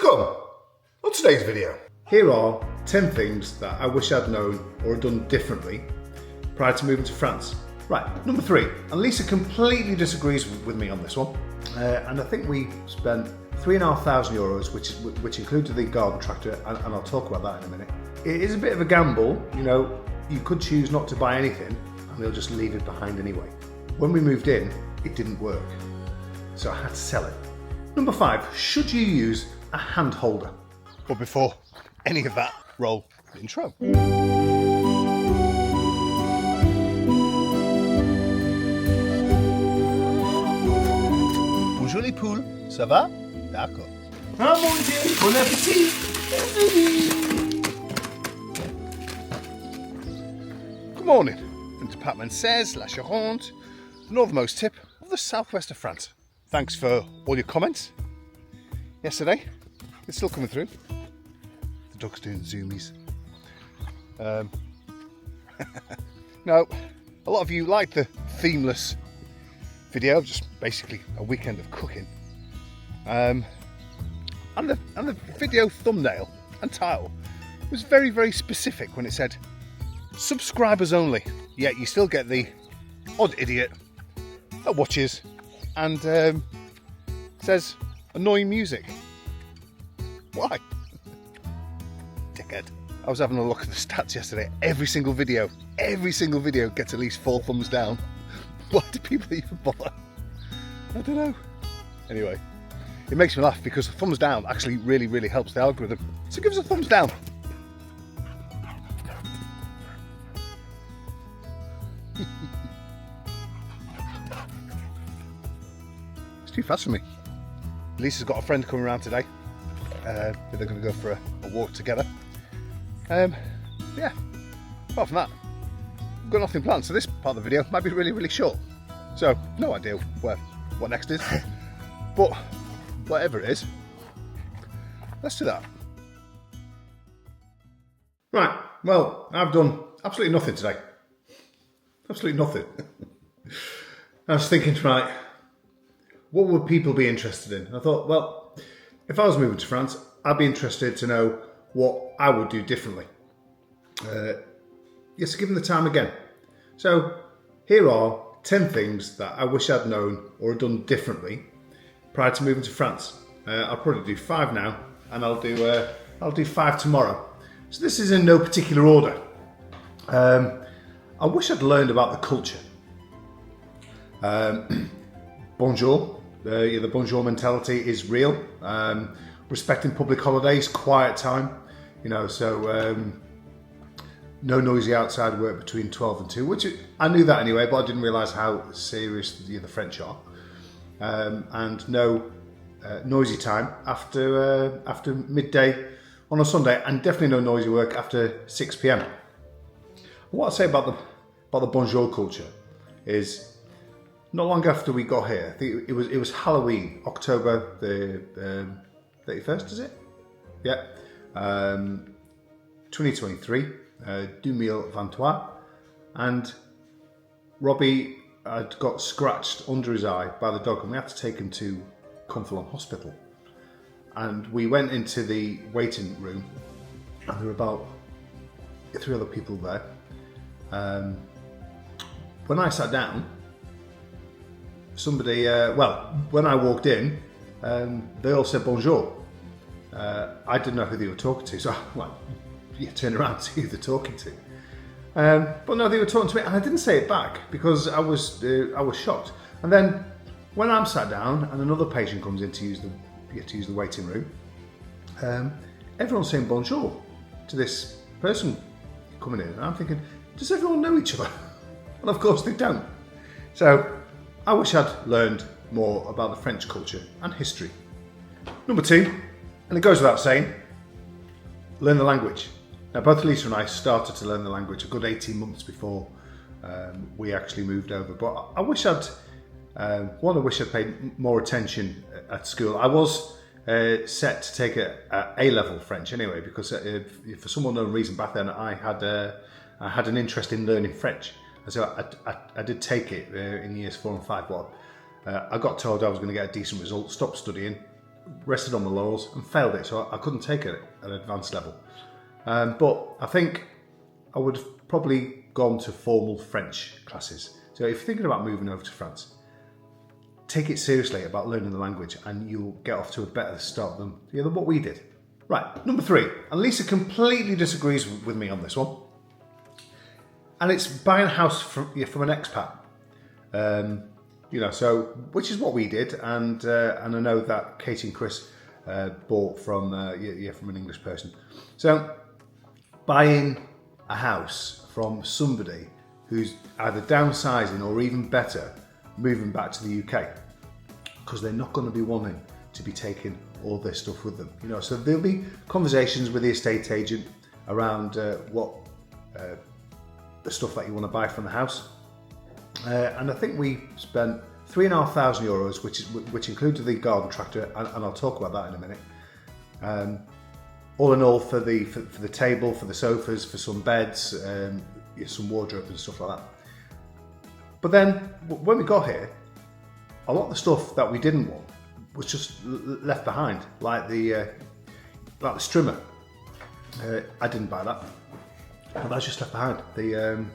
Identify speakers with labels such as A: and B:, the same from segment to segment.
A: Welcome! On today's video, here are 10 things that I wish I'd known or had done differently prior to moving to France. Right, number 3, and Lisa completely disagrees with me on this one, and I think we spent €3,500, which included the garden tractor, and I'll talk about that in a minute. It is a bit of a gamble, you know, you could choose not to buy anything and they'll just leave it behind anyway. When we moved in, it didn't work, so I had to sell it. Number 5, should you use a hand holder? But before any of that, roll the intro. Bonjour les poules, ça va? D'accord. Ah mon Dieu, bon appétit! Good morning from Department 16, La Charente, the northernmost tip of the southwest of France. Thanks for all your comments yesterday. It's still coming through. The dog's doing zoomies. Now, a lot of you like the themeless video, just basically a weekend of cooking. And the video thumbnail and title was very, very specific when it said subscribers only, yet you still get the odd idiot that watches and says annoying music. Why? Dickhead. I was having a look at the stats yesterday. Every single video gets at least 4 thumbs down. Why do people even bother? I don't know. Anyway, it makes me laugh because a thumbs down actually really, really helps the algorithm. So give us a thumbs down. It's too fast for me. Lisa's got a friend coming around today. They're going to go for a walk together. Yeah, apart from that, I've got nothing planned, so this part of the video might be really, really short. So, no idea what next is. But, whatever it is, let's do that. Right, well, I've done absolutely nothing today. Absolutely nothing. I was thinking, right, what would people be interested in? And I thought, well, if I was moving to France, I'd be interested to know what I would do differently. Yes, give them the time again. So here are 10 things that I wish I'd known or had done differently prior to moving to France. I'll probably do 5 now, and I'll do 5 tomorrow. So this is in no particular order. I wish I'd learned about the culture. Bonjour. The bonjour mentality is real. Respecting public holidays, quiet time, you know, so no noisy outside work between 12 and 2, which I knew that anyway, but I didn't realise how serious the French are. And no noisy time after midday on a Sunday, and definitely no noisy work after 6 p.m. What I'd say about the bonjour culture is, not long after we got here, I think it was Halloween, October the 31st, is it? Yeah. 2023, 2023, and Robbie had got scratched under his eye by the dog, and we had to take him to Conflans Hospital. And we went into the waiting room, and there were about 3 other people there. When I sat down, somebody, when I walked in, they all said bonjour. I didn't know who they were talking to, so you turn around and see who they're talking to. But no, they were talking to me, and I didn't say it back because I was shocked. And then when I'm sat down and another patient comes in to use the waiting room, everyone's saying bonjour to this person coming in, and I'm thinking, does everyone know each other? And of course they don't. So I wish I'd learned more about the French culture and history. Number 2, and it goes without saying, learn the language. Now, both Lisa and I started to learn the language a good 18 months before we actually moved over. But I wish I'd paid more attention at school. I was set to take A-level French anyway, because for some unknown reason back then I had an interest in learning French. And so I did take it in years 4 and 5, but I got told I was going to get a decent result, stopped studying, rested on my laurels and failed it, so I couldn't take it at an advanced level. But I think I would have probably gone to formal French classes. So if you're thinking about moving over to France, take it seriously about learning the language and you'll get off to a better start than what we did. Right, number 3, and Lisa completely disagrees with me on this one. And it's buying a house from an expat. So which is what we did, and I know that Katie and Chris bought from from an English person. So buying a house from somebody who's either downsizing or even better, moving back to the UK, because they're not going to be wanting to be taking all their stuff with them. So there'll be conversations with the estate agent around what the stuff that you want to buy from the house. And I think we spent €3,500, which included the garden tractor, and I'll talk about that in a minute. All in all, for the table, for the sofas, for some beds, some wardrobe and stuff like that. But then when we got here, a lot of the stuff that we didn't want was just left behind, like the strimmer. I didn't buy that, but that's just left behind. The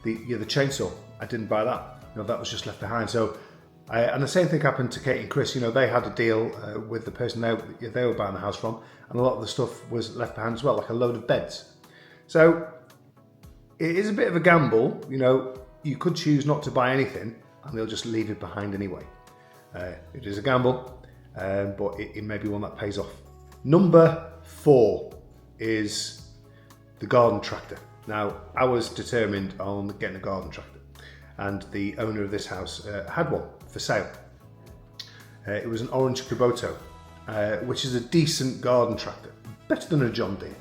A: chainsaw, I didn't buy that. That was just left behind. So, and the same thing happened to Kate and Chris. They had a deal with the person they were buying the house from, and a lot of the stuff was left behind as well, like a load of beds. So it is a bit of a gamble. You could choose not to buy anything, and they'll just leave it behind anyway. It is a gamble, but it may be one that pays off. Number 4 is the garden tractor. Now, I was determined on getting a garden tractor, and the owner of this house had one for sale. It was an orange Kubota, which is a decent garden tractor, better than a John Deere.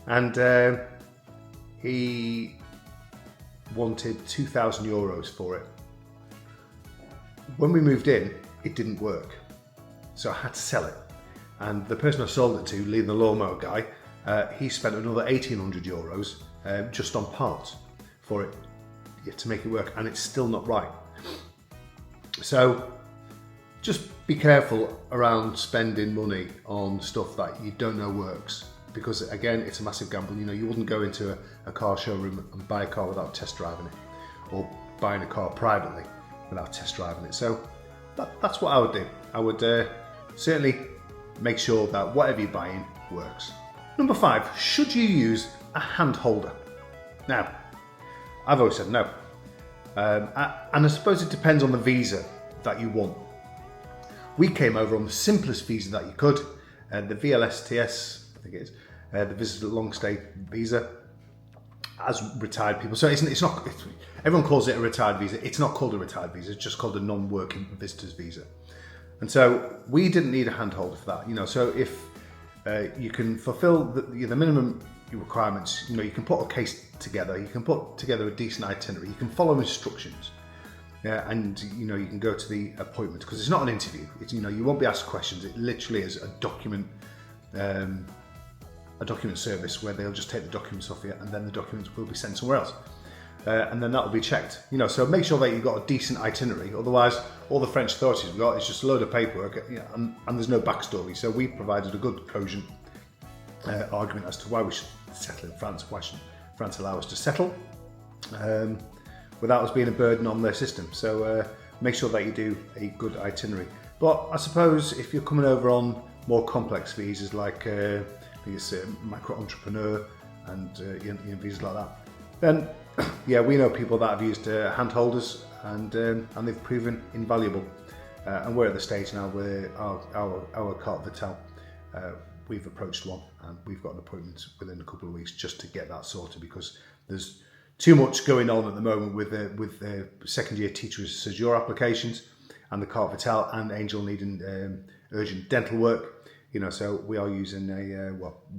A: And he wanted €2,000 for it. When we moved in, it didn't work, so I had to sell it. And the person I sold it to, Lee the lawnmower guy, he spent another €1,800 just on parts for it to make it work, and it's still not right. So just be careful around spending money on stuff that you don't know works, because again, it's a massive gamble. You wouldn't go into a car showroom and buy a car without test driving it, or buying a car privately without test driving it. So that's what I would do. I would certainly make sure that whatever you're buying works. Number 5, should you use a hand holder? Now, I've always said no. And I suppose it depends on the visa that you want. We came over on the simplest visa that you could, the VLSTS, I think it is, the Visitor Long Stay Visa, as retired people. So it's not, everyone calls it a retired visa. It's not called a retired visa, it's just called a non-working visitors visa. And so we didn't need a hand holder for that. So if you can fulfill the minimum requirements, you can put a case together, you can put together a decent itinerary, you can follow instructions, and you can go to the appointment, because it's not an interview. It's, you won't be asked questions. It literally is a document service where they'll just take the documents off you, and then the documents will be sent somewhere else, and then that will be checked. So make sure that you've got a decent itinerary. Otherwise, all the French authorities have got is just a load of paperwork, and there's no backstory. So we provided a good cogent argument as to why we should settle in France. Why should France allow us to settle without us being a burden on their system? So make sure that you do a good itinerary. But I suppose if you're coming over on more complex visas, like I think it's micro entrepreneur and visas like that, then yeah, we know people that have used hand holders, and they've proven invaluable. And we're at the stage now where our carte vitale, we've approached one, and we've got an appointment within a couple of weeks just to get that sorted, because there's too much going on at the moment with the second year teacher séjour applications, and the carte vitale, and Angel needing urgent dental work. So we are using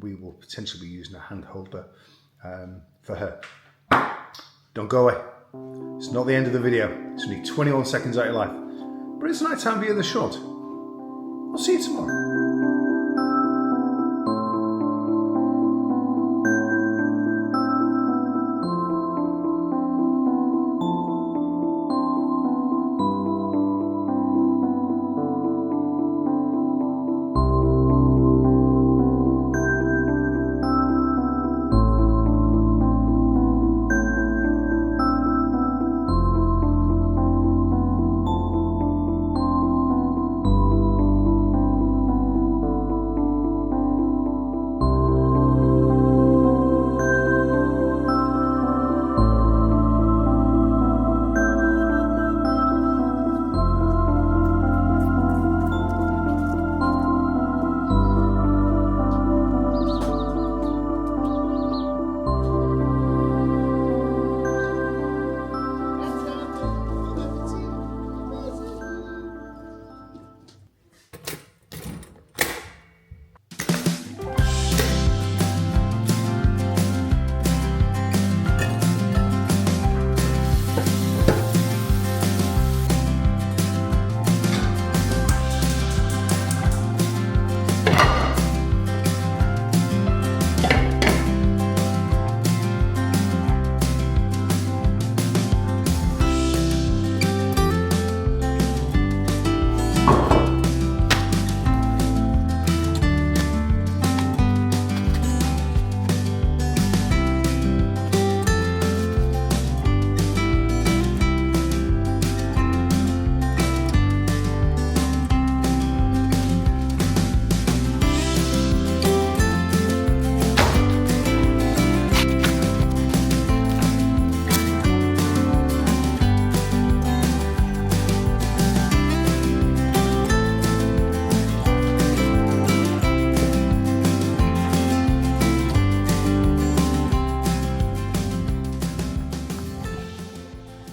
A: we will potentially be using a hand holder for her. Don't go away. It's not the end of the video. It's only 21 seconds out of your life, but it's a night time view of the shot. I'll see you tomorrow.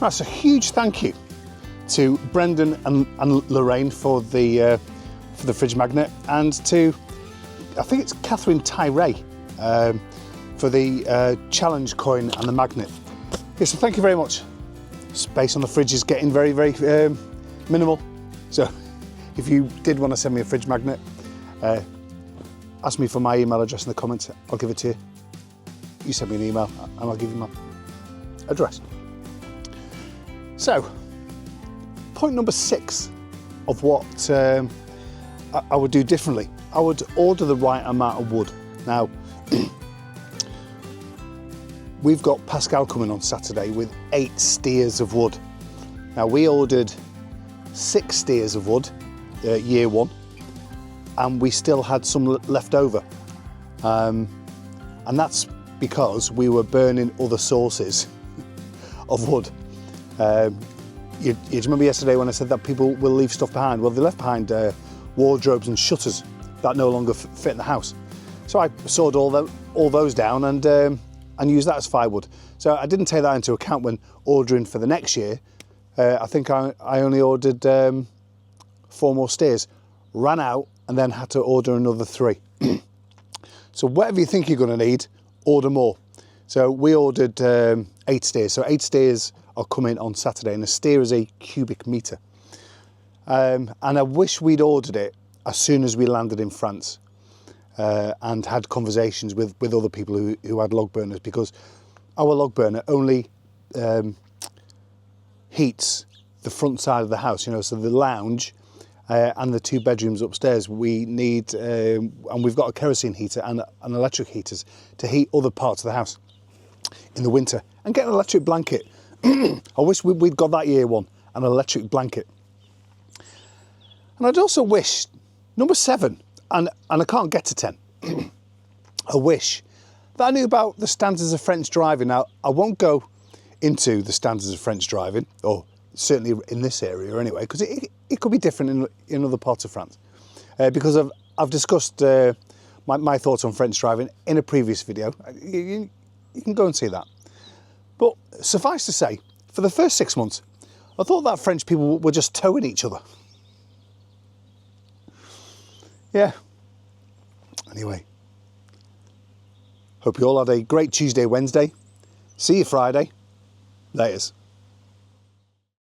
B: That's a huge thank you to Brendan and Lorraine for the fridge magnet, and to, I think it's Catherine Tyree, for the challenge coin and the magnet. Yeah, so thank you very much. Space on the fridge is getting very, very minimal. So if you did want to send me a fridge magnet, ask me for my email address in the comments. I'll give it to you. You send me an email and I'll give you my address. So, point number 6 of what I would do differently. I would order the right amount of wood. Now, we've got Pascal coming on Saturday with 8 steers of wood. Now, we ordered 6 steers of wood year 1, and we still had some left over. And that's because we were burning other sources of wood. You remember yesterday when I said that people will leave stuff behind? Well, they left behind wardrobes and shutters that no longer fit in the house. So I sawed all those down and used that as firewood. So I didn't take that into account when ordering for the next year. I think I only ordered 4 more steers, ran out, and then had to order another 3. So whatever you think you're going to need, order more. So we ordered 8 steers. So 8 steers are coming on Saturday, and a steer is a cubic metre. And I wish we'd ordered it as soon as we landed in France, and had conversations with other people who had log burners, because our log burner only heats the front side of the house, so the lounge and the 2 bedrooms upstairs. We need, and we've got a kerosene heater and electric heaters to heat other parts of the house in the winter, and get an electric blanket. I wish we'd got that year 1, an electric blanket. And I'd also wish, number 7, and I can't get to 10, I wish that I knew about the standards of French driving. Now, I won't go into the standards of French driving, or certainly in this area anyway, because it could be different in other parts of France. Because I've discussed my thoughts on French driving in a previous video. You can go and see that. But suffice to say, for the first 6 months, I thought that French people were just towing each other. Yeah. Anyway, hope you all had a great Tuesday, Wednesday. See you Friday. Laters.